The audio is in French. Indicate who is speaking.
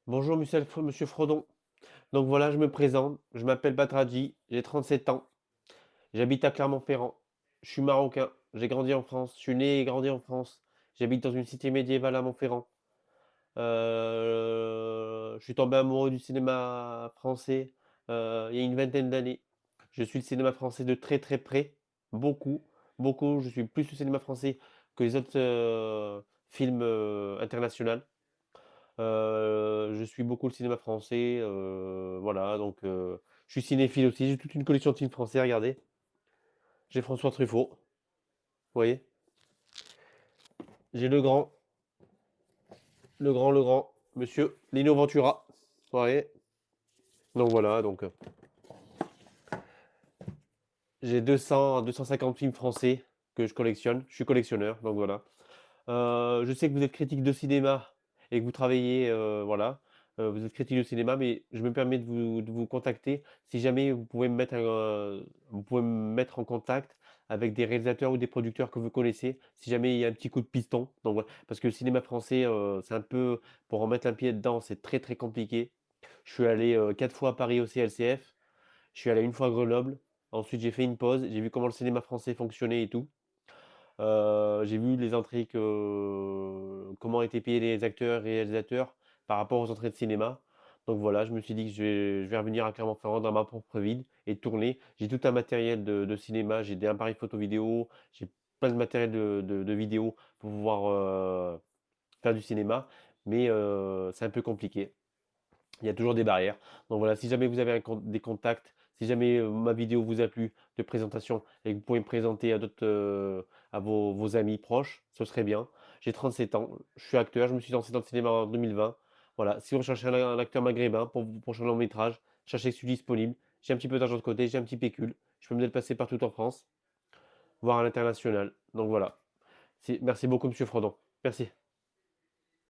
Speaker 1: Bonjour monsieur Frodon. Donc voilà, je me présente, je m'appelle Badradji, j'ai 37 ans, j'habite à Clermont-Ferrand. Je suis marocain, j'ai grandi en France, je suis né et grandi en France. J'habite dans une cité médiévale à Montferrand. Je suis tombé amoureux du cinéma français, il y a une vingtaine d'années. Je suis le cinéma français de très, très près, beaucoup, beaucoup. Je suis plus le cinéma français que les autres, films, internationaux. Je suis beaucoup le cinéma français, voilà, donc je suis cinéphile aussi. J'ai toute une collection de films français à regarder. J'ai François Truffaut, vous voyez? J'ai le grand, monsieur Lino Ventura, vous voyez? Donc voilà, donc j'ai 200-250 films français que je collectionne. Je suis collectionneur, donc voilà. Je sais que vous êtes critique de cinéma et que vous travaillez, voilà, vous êtes critique de cinéma, mais je me permets de vous contacter si jamais vous pouvez me mettre en contact avec des réalisateurs ou des producteurs que vous connaissez, si jamais il y a un petit coup de piston. Donc voilà, parce que le cinéma français, c'est un peu pour en mettre un pied dedans, c'est très, très compliqué. Je suis allé, 4 fois à Paris au CLCF, je suis allé une fois à Grenoble, ensuite j'ai fait une pause, j'ai vu comment le cinéma français fonctionnait et tout. J'ai vu les entrées comment étaient payés les acteurs et réalisateurs par rapport aux entrées de cinéma. Donc voilà, je me suis dit que je vais revenir à Clermont-Ferrand dans ma propre ville et tourner. J'ai tout un matériel de cinéma, j'ai des appareils photo vidéo, j'ai plein de matériel de vidéo pour pouvoir faire du cinéma, mais c'est un peu compliqué. Il y a toujours des barrières. Donc voilà, si jamais vous avez des contacts, si jamais ma vidéo vous a plu de présentation et que vous pouvez me présenter à d'autres, à vos amis proches, ce serait bien. J'ai 37 ans, je suis acteur, je me suis lancé dans le cinéma en 2020. Voilà, si vous recherchez un acteur maghrébin pour vos prochain long métrage, sachez que je suis disponible. J'ai un petit peu d'argent de côté, j'ai un petit pécule. Je peux me déplacer partout en France, voire à l'international. Donc voilà. Merci beaucoup, monsieur Frodon. Merci.